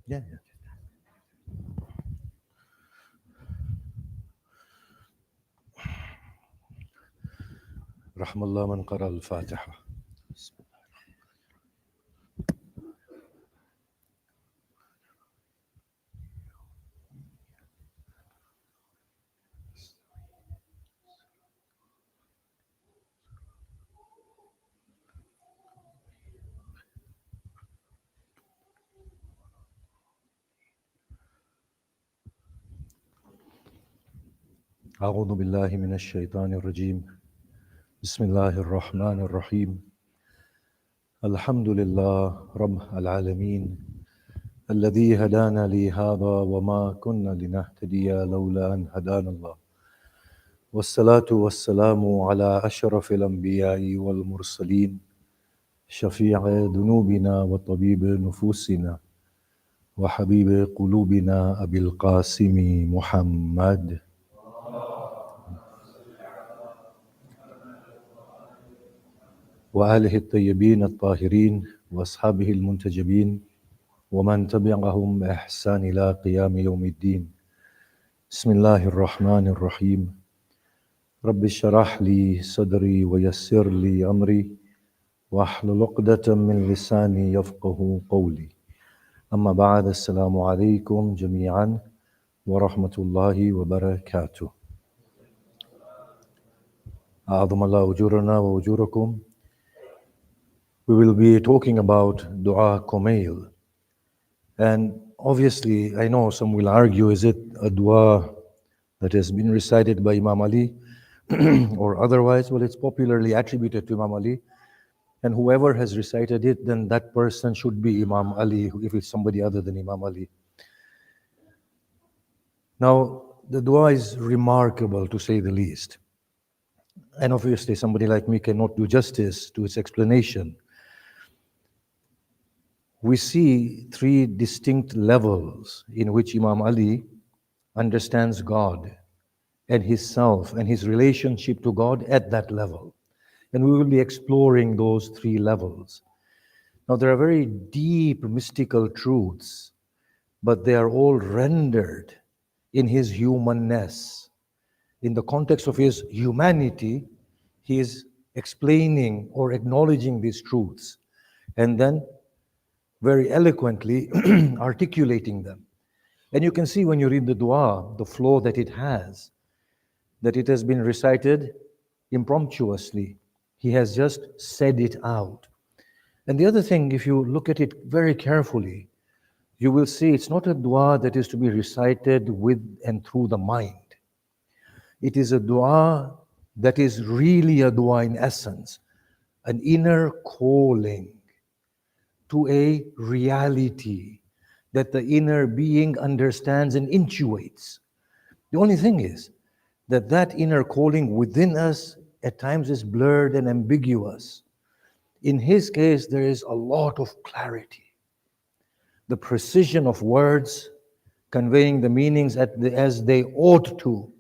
Yeah, yeah. رحم الله من قرأ الفاتحة. أعوذ بالله من الشيطان الرجيم. بسم الله الرحمن الرحيم. الحمد لله رب العالمين الذي هدانا لهذا وما كنا لنهتدي لولا أن هدانا الله. والصلاة والسلام على أشرف الأنبياء والمرسلين شفيع ذنوبنا وطبيب نفوسنا وحبيب قلوبنا أبي القاسم محمد وآله الطيبين الطاهرين وأصحابه المنتجبين ومن تبعهم بإحسان إلى قيام يوم الدين. بسم الله الرحمن الرحيم. رب اشرح لي صدري ويسر لي أمري واحلل عقدة من لساني يفقه قولي. أما بعد، السلام عليكم جميعا ورحمة الله وبركاته. أعظم الله أجورنا وأجوركم. We will be talking about Dua Kumayl. And obviously, I know some will argue, is it a dua that has been recited by Imam Ali or otherwise? Well, it's popularly attributed to Imam Ali. And whoever has recited it, then that person should be Imam Ali, if it's somebody other than Imam Ali. Now, the dua is remarkable, to say the least. And obviously, somebody like me cannot do justice to its explanation. We see three distinct levels in which Imam Ali understands God and his self and his relationship to God at that level. And we will be exploring those three levels. Now, there are very deep mystical truths, but they are all rendered in his humanness. In the context of his humanity, he is explaining or acknowledging these truths and then very eloquently articulating them. And you can see when you read the dua, the flow that it has been recited impromptuously. He has just said it out. And the other thing, if you look at it very carefully, you will see it's not a dua that is to be recited with and through the mind. It is a dua that is really a dua in essence, an inner calling to a reality that the inner being understands and intuits. The only thing is that that inner calling within us at times is blurred and ambiguous. In his case, there is a lot of clarity. The precision of words conveying the meanings as they ought to,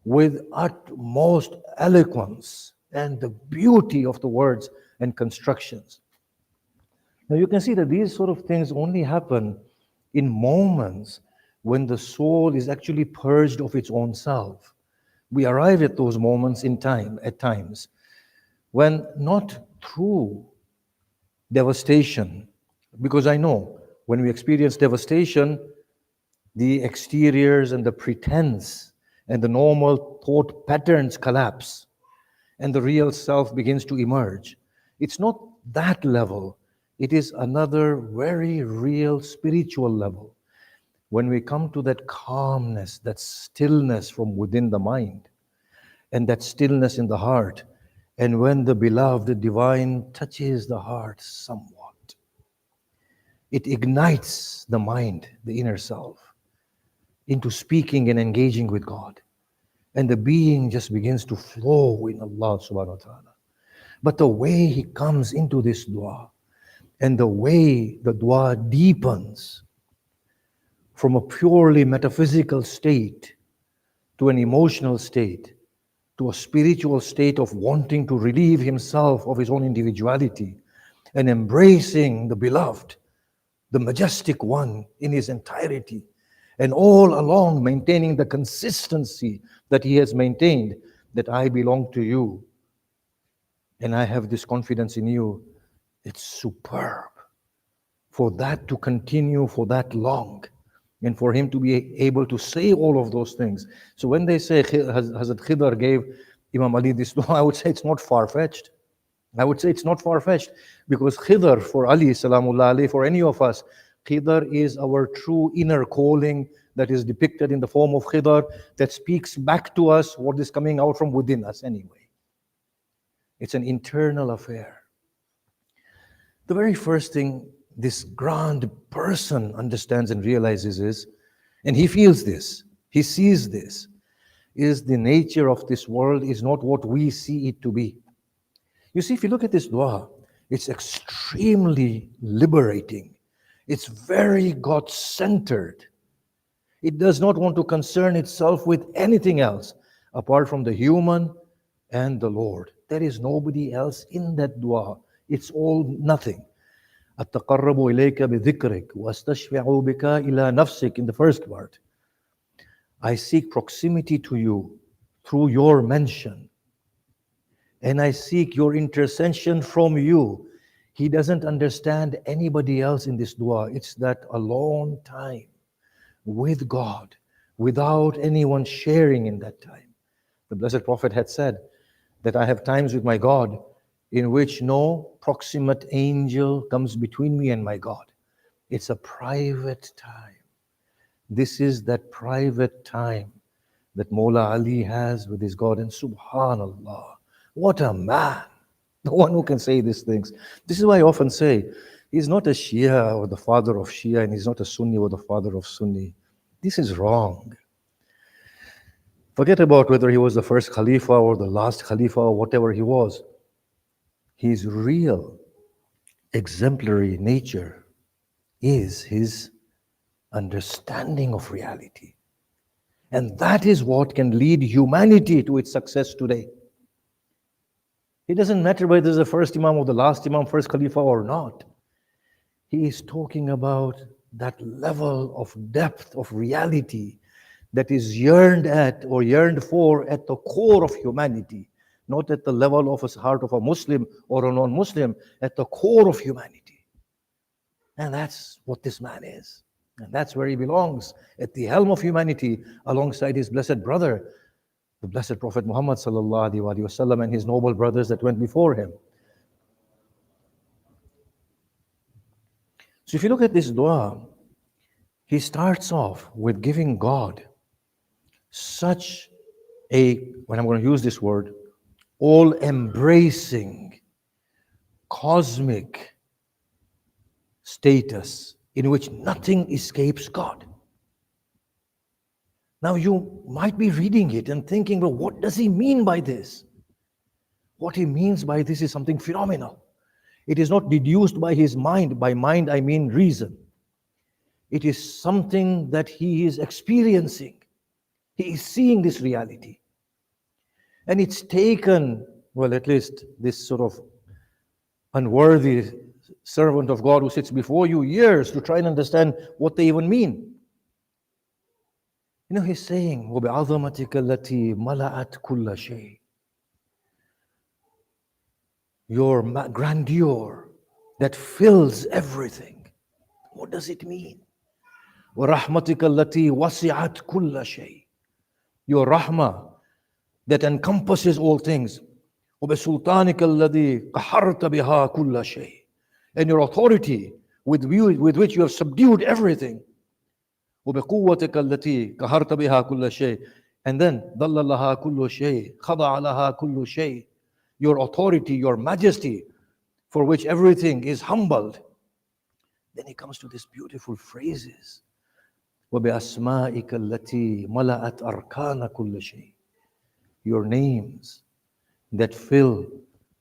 with utmost eloquence and the beauty of the words and constructions. Now you can see that these sort of things only happen in moments when the soul is actually purged of its own self. We arrive at those moments in time, at times, when not through devastation, because I know when we experience devastation, the exteriors and the pretense and the normal thought patterns collapse and the real self begins to emerge. It's not that level. It is another very real spiritual level. When we come to that calmness, that stillness from within the mind, and that stillness in the heart, and when the beloved, the divine, touches the heart somewhat, it ignites the mind, the inner self, into speaking and engaging with God. And the being just begins to flow in Allah subhanahu wa ta'ala. But the way he comes into this dua, and the way the dua deepens from a purely metaphysical state to an emotional state, to a spiritual state of wanting to relieve himself of his own individuality and embracing the beloved, the majestic one in his entirety, and all along maintaining the consistency that he has maintained, that I belong to you and I have this confidence in you. It's superb for that to continue for that long, and for him to be able to say all of those things. So when they say Hazrat Khidr gave Imam Ali this dua, I would say it's not far-fetched. I would say it's not far-fetched, because Khidr for Ali, salamullah alayhi, for any of us, Khidr is our true inner calling that is depicted in the form of Khidr, that speaks back to us what is coming out from within us anyway. It's an internal affair. The very first thing this grand person understands and realizes is, and he feels this, he sees this, is the nature of this world is not what we see it to be. You see, if you look at this dua, it's extremely liberating. It's very God-centered. It does not want to concern itself with anything else apart from the human and the Lord. There is nobody else in that dua. It's all nothing. أَتَّقَرَّبُ إِلَيْكَ بِذِكْرِكَ وَأَسْتَشْفِعُ بِكَ إِلَى نَفْسِكَ. In the first part, I seek proximity to you through your mention, and I seek your intercession from you. He doesn't understand anybody else in this dua. It's that alone time with God, without anyone sharing in that time. The Blessed Prophet had said that I have times with my God in which no proximate angel comes between me and my God. It's a private time. This is that private time that Mawla Ali has with his God. And subhanallah, what a man, the one who can say these things. This is why I often say, he's not a Shia or the father of Shia, and he's not a Sunni or the father of Sunni. This is wrong. Forget about whether he was the first Khalifa or the last Khalifa or whatever he was. His real exemplary nature is his understanding of reality. And that is what can lead humanity to its success today. It doesn't matter whether it's the first Imam or the last Imam, first Khalifa or not. He is talking about that level of depth of reality that is yearned at or yearned for at the core of humanity, not at the level of a heart of a Muslim or a non-Muslim, at the core of humanity. And that's what this man is. And that's where he belongs, at the helm of humanity, alongside his blessed brother, the Blessed Prophet Muhammad sallallahu alaihi wasallam, and his noble brothers that went before him. So if you look at this dua, he starts off with giving God such a, when I'm going to use this word, all-embracing, cosmic status in which nothing escapes God. Now you might be reading it and thinking, well, what does he mean by this? What he means by this is something phenomenal. It is not deduced by his mind. By mind, I mean reason. It is something that he is experiencing. He is seeing this reality. And it's taken, well, at least this sort of unworthy servant of God who sits before you, years to try and understand what they even mean. You know, he's saying, وَبِعَظَمَتِكَ الَّتِي مَلَأَتْ كُلَّ شَيْءٍ. Your grandeur that fills everything. What does it mean? وَرَحْمَتِكَ الَّتِي وَسِعَتْ كُلَّ شَيْءٍ. Your rahmah that encompasses all things. وَبِسُلْطَانِكَ الَّذِي قَحَرْتَ بِهَا كُلَّ شَيْءٍ. And your authority with which you have subdued everything. وَبِقُوَّتِكَ الَّتِي قَحَرْتَ بِهَا كُلَّ شَيْءٍ. And then ضَلَّ لَهَا كُلُّ شَيْءٍ خَضَعَ لَهَا كُلُّ شَيْءٍ. Your authority, your majesty, for which everything is humbled. Then he comes to these beautiful phrases. وَبِأَسْمَائِكَ الَّتِي مَلَأَتْ أَرْكَانَ كُلِّ شَيْءٍ. Your names that fill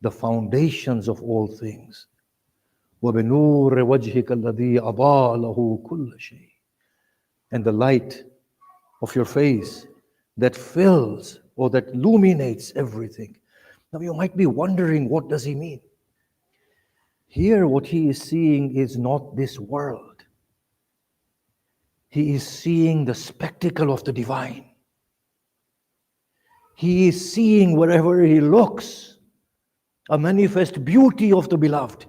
the foundations of all things. وَبِنُورِ وَجْهِكَ الَّذِي أَضَاءَ لَهُ كُلَّ شَيْءٍ. And the light of your face that fills or that illuminates everything. Now you might be wondering, what does he mean? Here what he is seeing is not this world. He is seeing the spectacle of the divine. He is seeing wherever he looks a manifest beauty of the beloved.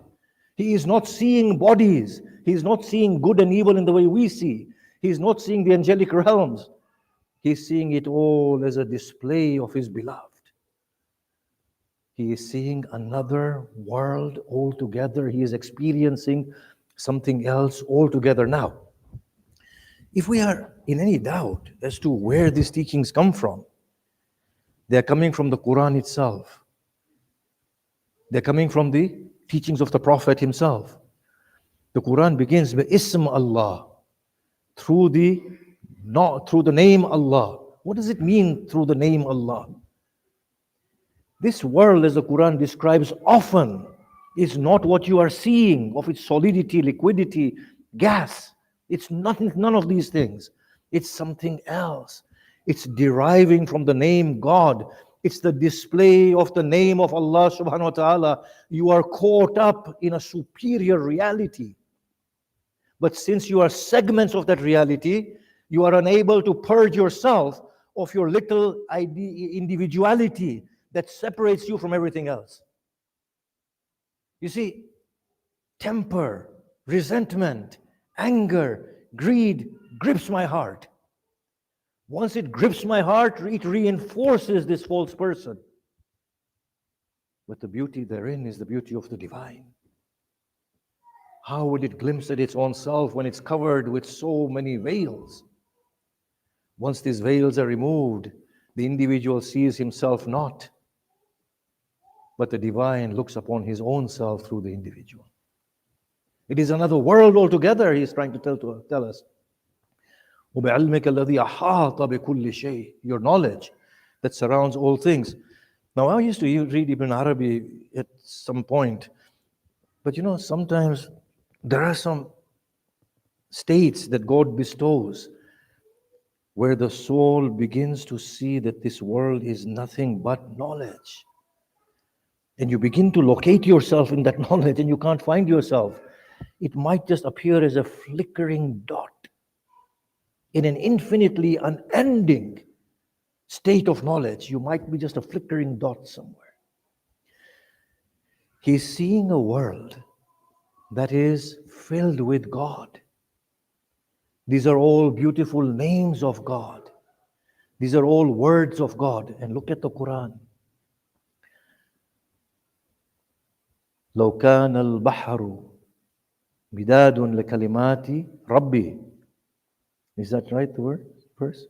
He is not seeing bodies. He is not seeing good and evil in the way we see. He is not seeing the angelic realms. He is seeing it all as a display of his beloved. He is seeing another world altogether. He is experiencing something else altogether. Now, if we are in any doubt as to where these teachings come from, they are coming from the Quran itself. They're coming from the teachings of the Prophet himself. The Quran begins with Ism Allah, through the name Allah. What does it mean through the name Allah? This world, as the Quran describes often, is not what you are seeing of its solidity, liquidity, gas. It's nothing, none of these things. It's something else. It's deriving from the name God. It's the display of the name of Allah subhanahu wa ta'ala. You are caught up in a superior reality. But since you are segments of that reality, you are unable to purge yourself of your little individuality that separates you from everything else. You see, temper, resentment, anger, greed grips my heart. Once it grips my heart, it reinforces this false person. But the beauty therein is the beauty of the divine. How would it glimpse at its own self when it's covered with so many veils? Once these veils are removed, the individual sees himself not, but the divine looks upon his own self through the individual. It is another world altogether, he is trying to tell us. وَبِعِلْمِكَ الَّذِي أَحَاطَ بِكُلِّ شَيْءٍ. Your knowledge that surrounds all things. Now, I used to read Ibn Arabi at some point, but sometimes there are some states that God bestows where the soul begins to see that this world is nothing but knowledge. And you begin to locate yourself in that knowledge and you can't find yourself. It might just appear as a flickering dot in an infinitely unending state of knowledge. You might be just a flickering dot somewhere. He's seeing a world that is filled with God. These are all beautiful names of God. These are all words of God. And look at the Quran. لو كان البحر مداد لكلمات ربي. Is that right, the word, verse?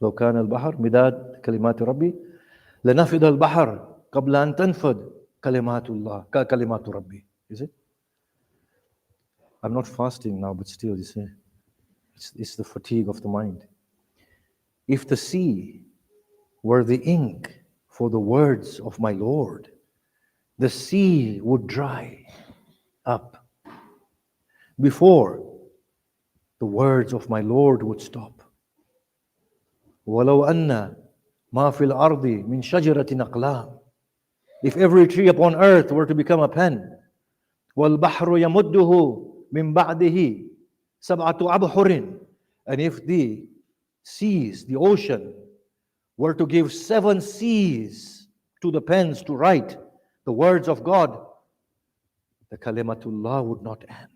لو كان البحر مداد كلمات ربي لنفد البحر قبل أن تنفد كلمات الله كلمات ربي. Is it? I'm not fasting now, but still, you see, it's the fatigue of the mind. If the sea were the ink for the words of my Lord, the sea would dry up before the words of my Lord would stop. وَلَوْ أَنَّ مَا فِي الْأَرْضِ مِنْ شَجَرَةٍ أَقْلَامٍ. If every tree upon earth were to become a pen, وَالْبَحْرُ يَمُدُّهُ مِنْ بَعْدِهِ سَبْعَةُ أَبْحُرٍ. And if the seas, the ocean, were to give 7 seas to the pens to write the words of God, the kalimatullah would not end.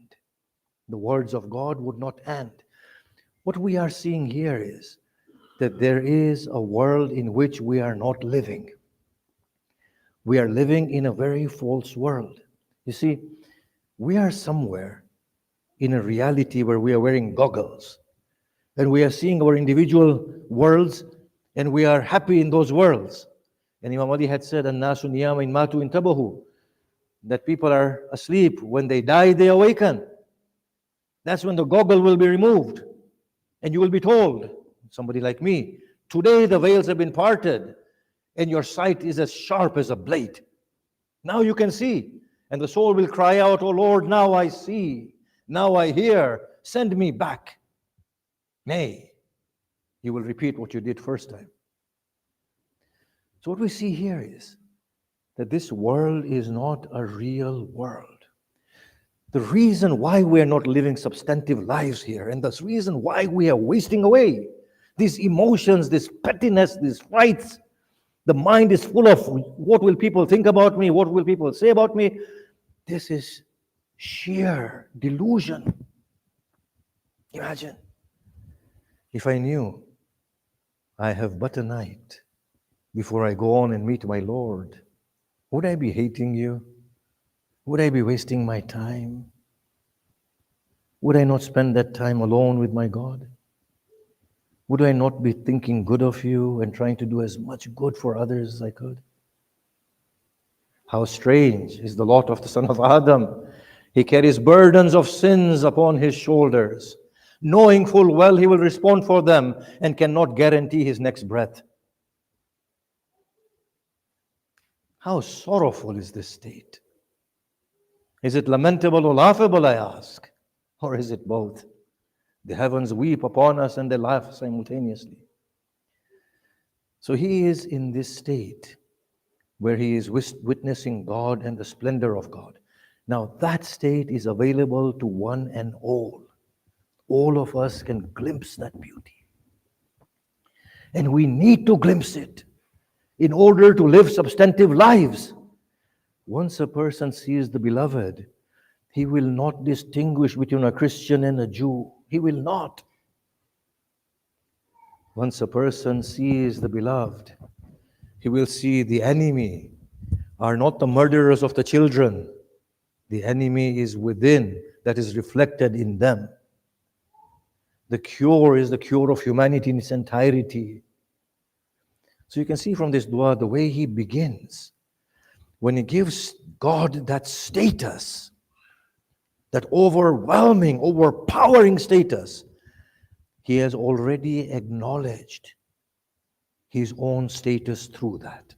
The words of God would not end. What we are seeing here is that there is a world in which we are not living. We are living in a very false world. You see, we are somewhere in a reality where we are wearing goggles and we are seeing our individual worlds and we are happy in those worlds. And Imam Ali had said, "An-nasu niyama in matu intabahu," that people are asleep. When they die, they awaken. That's when the goggle will be removed. And you will be told, somebody like me, today the veils have been parted and your sight is as sharp as a blade. Now you can see. And the soul will cry out, "Oh Lord, now I see, now I hear, send me back." Nay, you will repeat what you did first time. So what we see here is that this world is not a real world. The reason why we are not living substantive lives here, and the reason why we are wasting away, these emotions, this pettiness, these fights, the mind is full of what will people think about me, what will people say about me. This is sheer delusion. Imagine if I knew I have but a night before I go on and meet my Lord, would I be hating you? Would I be wasting my time? Would I not spend that time alone with my God? Would I not be thinking good of you and trying to do as much good for others as I could? How strange is the lot of the son of Adam. He carries burdens of sins upon his shoulders, knowing full well he will respond for them and cannot guarantee his next breath. How sorrowful is this state? Is it lamentable or laughable, I ask? Or is it both? The heavens weep upon us and they laugh simultaneously. So he is in this state where he is witnessing God and the splendor of God. Now that state is available to one and all. All of us can glimpse that beauty. And we need to glimpse it in order to live substantive lives. Once a person sees the beloved, he will not distinguish between a Christian and a Jew. He will not. Once a person sees the beloved, he will see the enemy are not the murderers of the children. The enemy is within, that is reflected in them. The cure is the cure of humanity in its entirety. So you can see from this dua the way he begins. When he gives God that status, that overwhelming, overpowering status, he has already acknowledged his own status through that,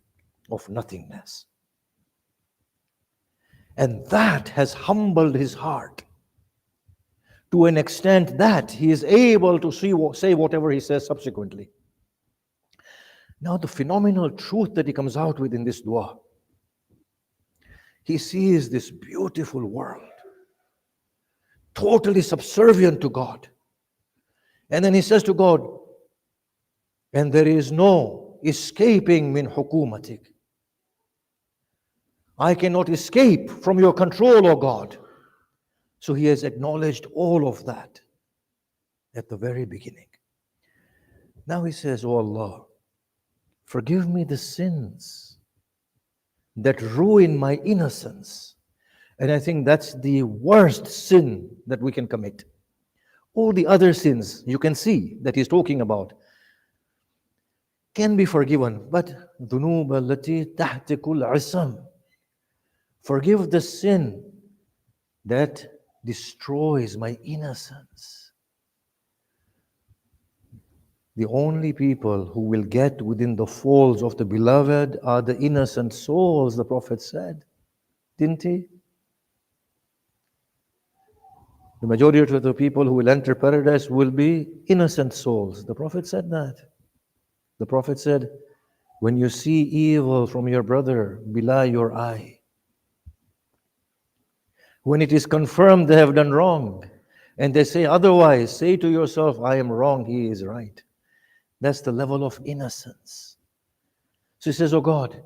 of nothingness. And that has humbled his heart to an extent that he is able to say whatever he says subsequently. Now the phenomenal truth that he comes out with in this dua, he sees this beautiful world, totally subservient to God. And then he says to God, and there is no escaping min hukumatik. I cannot escape from your control, O God. So he has acknowledged all of that at the very beginning. Now he says, O Allah, forgive me the sins that ruin my innocence. And I think that's the worst sin that we can commit. All the other sins you can see that he's talking about can be forgiven, but dhunub allati tahtikul asam. Forgive the sin that destroys my innocence. The only people who will get within the folds of the beloved are the innocent souls, the Prophet said, didn't he? The majority of the people who will enter paradise will be innocent souls. The Prophet said that. The Prophet said, when you see evil from your brother, belie your eye. When it is confirmed they have done wrong, and they say otherwise, say to yourself, I am wrong, he is right. That's the level of innocence. So he says, oh God,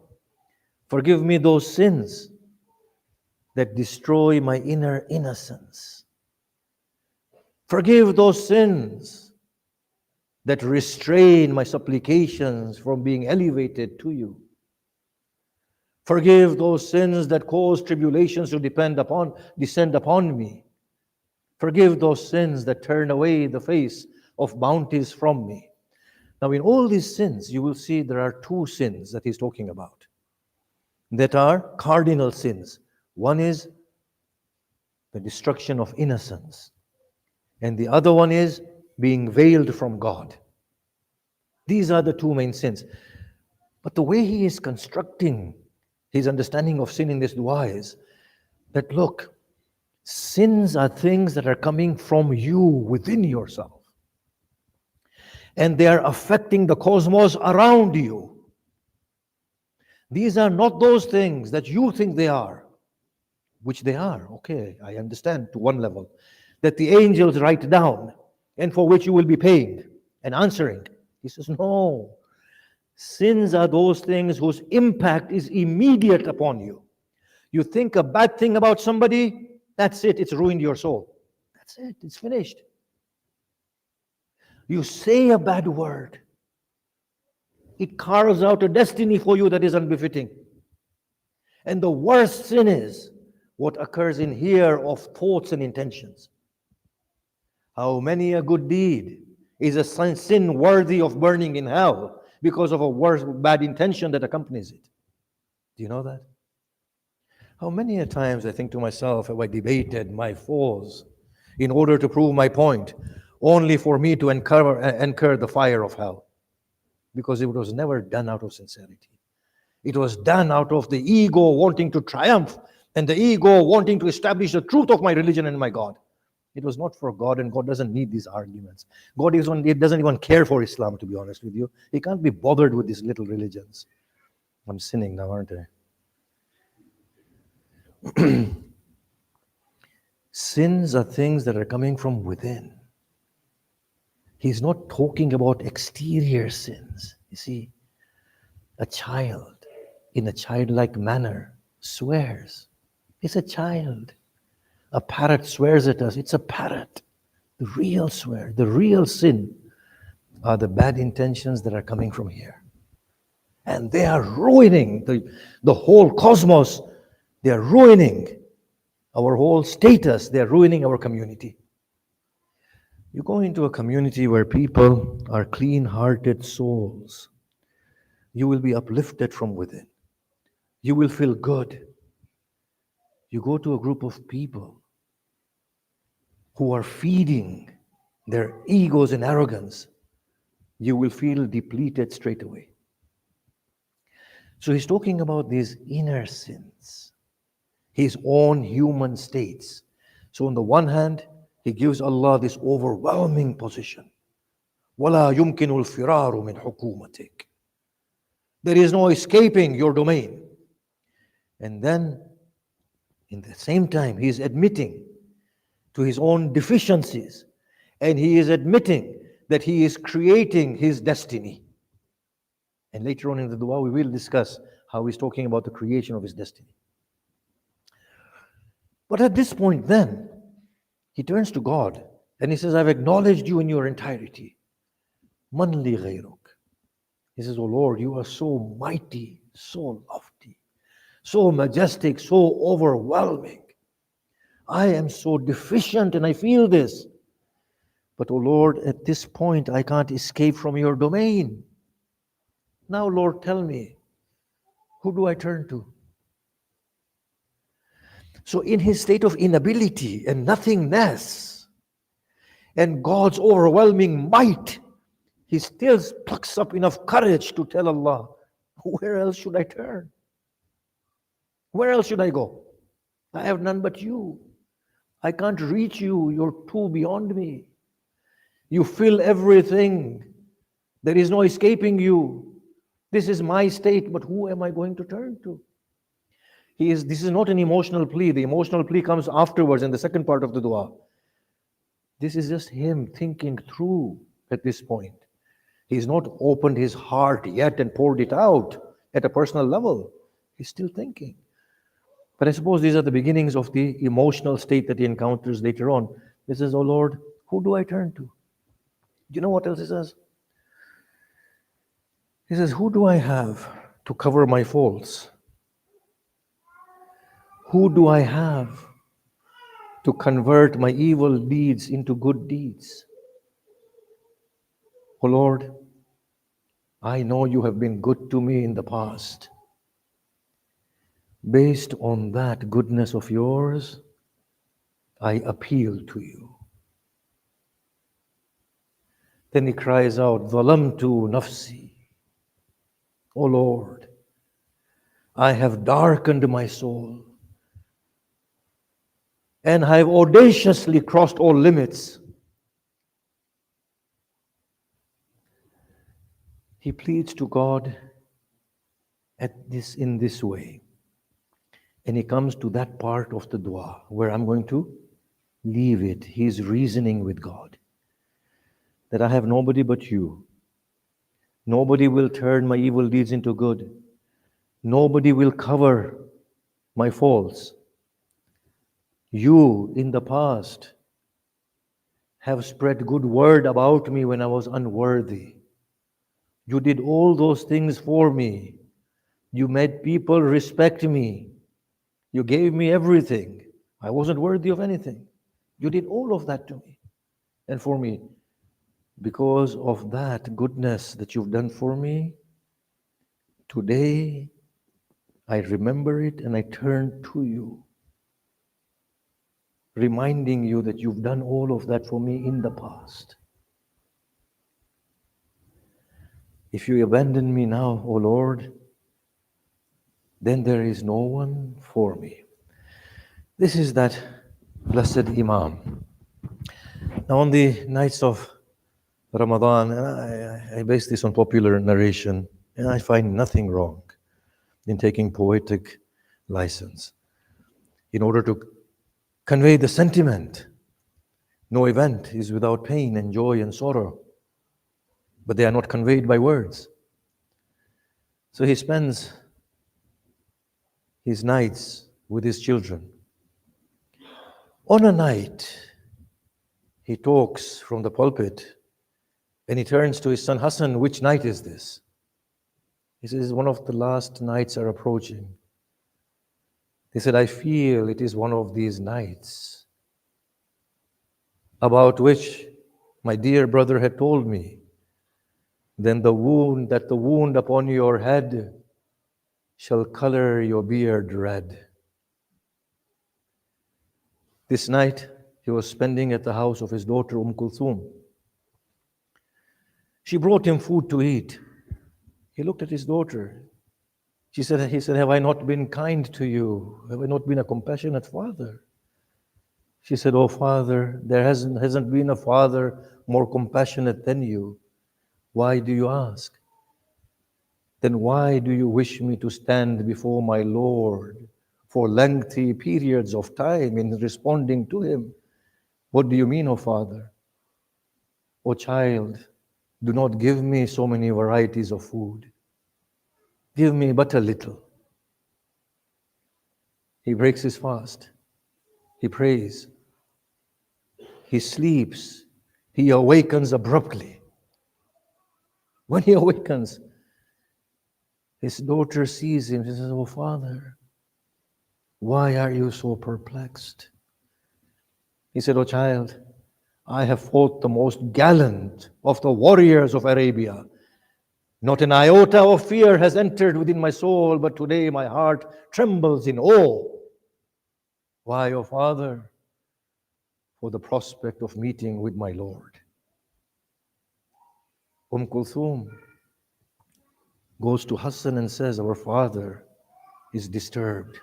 forgive me those sins that destroy my inner innocence. Forgive those sins that restrain my supplications from being elevated to you. Forgive those sins that cause tribulations to descend upon me. Forgive those sins that turn away the face of bounties from me. Now in all these sins, you will see there are two sins that he's talking about that are cardinal sins. One is the destruction of innocence, and the other one is being veiled from God. These are the two main sins. But the way he is constructing his understanding of sin in this dua is that, look, sins are things that are coming from you within yourself. And they are affecting the cosmos around you. These are not those things that you think they are. which they are. Okay, I understand to one level. That the angels write down and for which you will be paying and answering. He says, no. Sins are those things whose impact is immediate upon you. You think a bad thing about somebody, that's it, it's ruined your soul. That's it, it's finished. You say a bad word, it carves out a destiny for you that is unbefitting. And the worst sin is what occurs in here of thoughts and intentions. How many a good deed is a sin worthy of burning in hell because of a worse bad intention that accompanies it? Do you know that? How many a times I think to myself, have I debated my foes in order to prove my point, only for me to incur the fire of hell? Because it was never done out of sincerity. It was done out of the ego wanting to triumph and the ego wanting to establish the truth of my religion and my God. It was not for God, and God doesn't need these arguments. God doesn't even care for Islam, to be honest with you. He can't be bothered with these little religions. I'm sinning now, aren't I? Sins are things that are coming from within. He's not talking about exterior sins. You see, a child, in a childlike manner, swears. It's a child. A parrot swears at us. It's a parrot. The real swear, the real sin are the bad intentions that are coming from here. And they are ruining the whole cosmos. They are ruining our whole status. They are ruining our community. You go into a community where people are clean-hearted souls. You will be uplifted from within. You will feel good. You go to a group of people who are feeding their egos and arrogance. You will feel depleted straight away. So he's talking about these inner sins, his own human states. So on the one hand, he gives Allah this overwhelming position. وَلَا يُمْكِنُ الْفِرَارُ مِنْ حُكُومَتِكَ. There is no escaping your domain. And then, in the same time, he is admitting to his own deficiencies, and he is admitting that he is creating his destiny. And later on in the dua, we will discuss how he's talking about the creation of his destiny. But at this point then, he turns to God and he says, I've acknowledged you in your entirety. Man li ghayruk. He says, oh Lord, you are so mighty, so lofty, so majestic, so overwhelming. I am so deficient and I feel this. But oh Lord, at this point, I can't escape from your domain. Now, Lord, tell me, who do I turn to? So in his state of inability and nothingness and God's overwhelming might, he still plucks up enough courage to tell Allah, where else should I turn? Where else should I go? I have none but you. I can't reach you. You're too beyond me. You fill everything. There is no escaping you. This is my state, but who am I going to turn to? This is not an emotional plea. The emotional plea comes afterwards in the second part of the dua. This is just him thinking through at this point. He's not opened his heart yet and poured it out at a personal level. He's still thinking. But I suppose these are the beginnings of the emotional state that he encounters later on. He says, oh Lord, who do I turn to? Do you know what else he says? He says, who do I have to cover my faults? Who do I have to convert my evil deeds into good deeds? Oh Lord, I know you have been good to me in the past. Based on that goodness of yours, I appeal to you. Then he cries out, ظَلَمْتُ نَفْسِي. O Lord, I have darkened my soul and I have audaciously crossed all limits. He pleads to God in this way. And he comes to that part of the dua where I'm going to leave it. He's reasoning with God that I have nobody but you. Nobody will turn my evil deeds into good. Nobody will cover my faults. You in the past have spread good word about me when I was unworthy. You did all those things for me. You made people respect me. You gave me everything. I wasn't worthy of anything. You did all of that to me and for me. Because of that goodness that you've done for me, today I remember it and I turn to you, reminding you that you've done all of that for me in the past. If you abandon me now, O Lord, then there is no one for me. This is that blessed Imam. Now, on the nights of Ramadan, and I base this on popular narration, and I find nothing wrong in taking poetic license in order to convey the sentiment. No event is without pain and joy and sorrow, but they are not conveyed by words. So he spends his nights with his children. On a night, he talks from the pulpit and he turns to his son Hassan, which night is this? He says, one of the last nights are approaching. He said, I feel it is one of these nights about which my dear brother had told me. Then the wound upon your head shall color your beard red. This night he was spending at the house of his daughter Kulthum. She brought him food to eat. He looked at his daughter. He said, have I not been kind to you? Have I not been a compassionate father? She said, oh father, there hasn't been a father more compassionate than you. Why do you ask? Then why do you wish me to stand before my Lord for lengthy periods of time in responding to him? What do you mean, O Father? O child, do not give me so many varieties of food. Give me but a little. He breaks his fast. He prays. He sleeps. He awakens abruptly. When he awakens, his daughter sees him. She says, oh Father, why are you so perplexed? He said, oh child, I have fought the most gallant of the warriors of Arabia. Not an iota of fear has entered within my soul, but today my heart trembles in awe. Why, O Father? For the prospect of meeting with my Lord. Kulthum goes to Hassan and says, our father is disturbed.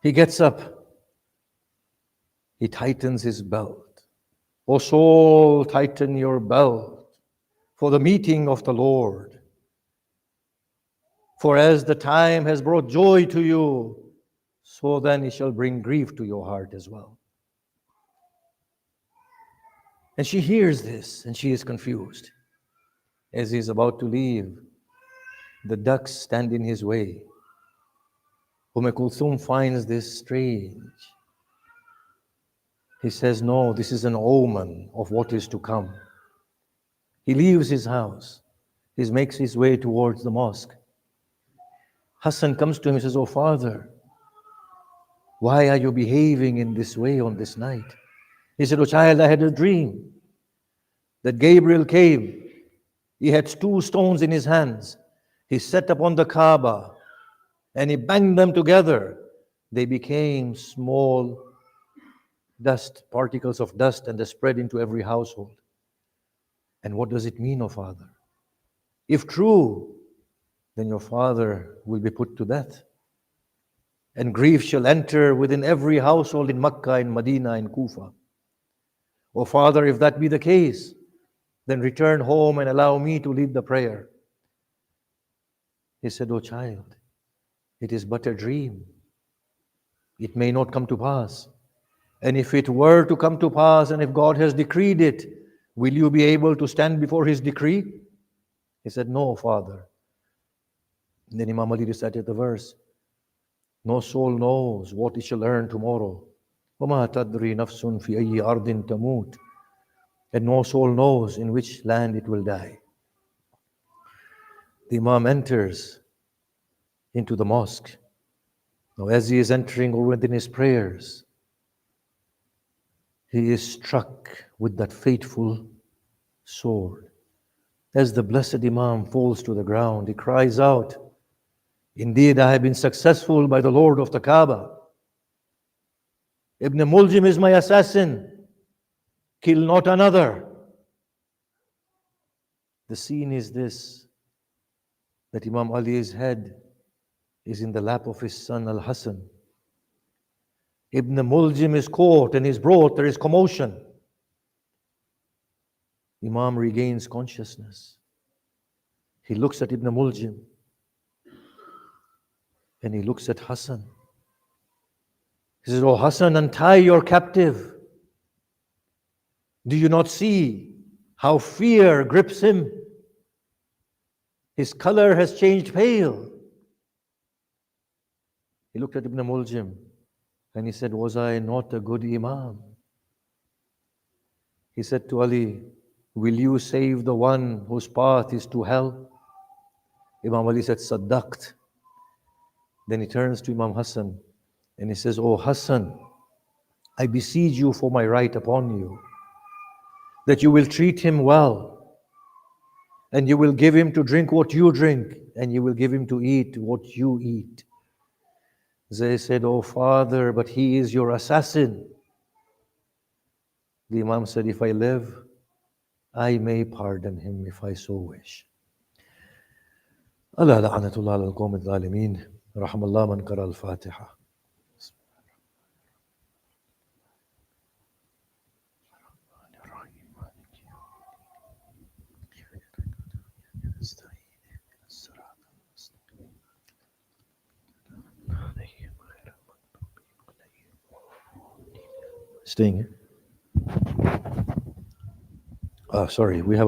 He gets up. He tightens his belt. O soul, tighten your belt for the meeting of the Lord. For as the time has brought joy to you, so then it shall bring grief to your heart as well. And she hears this and she is confused. As he is about to leave, the ducks stand in his way. Kulthum finds this strange. He says, no, this is an omen of what is to come. He leaves his house. He makes his way towards the mosque. Hassan comes to him and says, oh Father, why are you behaving in this way on this night? He said, oh child, I had a dream that Gabriel came. He had 2 stones in his hands. He set upon the Kaaba and he banged them together. They became small dust, particles of dust, and they spread into every household. And what does it mean, O Father? If true, then your father will be put to death. And grief shall enter within every household in Makkah, in Medina, in Kufa. O Father, if that be the case, then return home and allow me to lead the prayer. He said, O child, it is but a dream. It may not come to pass. And if it were to come to pass, and if God has decreed it, will you be able to stand before His decree? He said, no, Father. And then Imam Ali recited the verse, no soul knows what it shall earn tomorrow. وَمَا تَدْرِي نَفْسٌ فِي أَيِّ أَرْضٍ تَمُوتُ. And no soul knows in which land it will die. The Imam enters into the mosque. Now, as he is entering or within his prayers, he is struck with that fateful sword. As the blessed Imam falls to the ground, he cries out, indeed, I have been successful by the Lord of the Kaaba. Ibn Muljim is my assassin. Kill not another. The scene is this, that Imam Ali's head is in the lap of his son Al-Hassan. Ibn Muljim is caught and is brought, there is commotion. Imam regains consciousness. He looks at Ibn Muljim and he looks at Hassan. He says, oh Hassan, untie your captive. Do you not see how fear grips him? His color has changed pale. He looked at Ibn Muljim and he said, was I not a good Imam? He said to Ali, will you save the one whose path is to hell? Imam Ali said, Saddaqt. Then he turns to Imam Hassan and he says, oh Hassan, I beseech you for my right upon you, that you will treat him well, and you will give him to drink what you drink, and you will give him to eat what you eat. They said, oh Father, but he is your assassin. The Imam said, if I live, I may pardon him if I so wish. Allah la'anatullah al-qawm al-zalimeen. Rahmallah man qara al-Fatiha. Staying here. Sorry, we have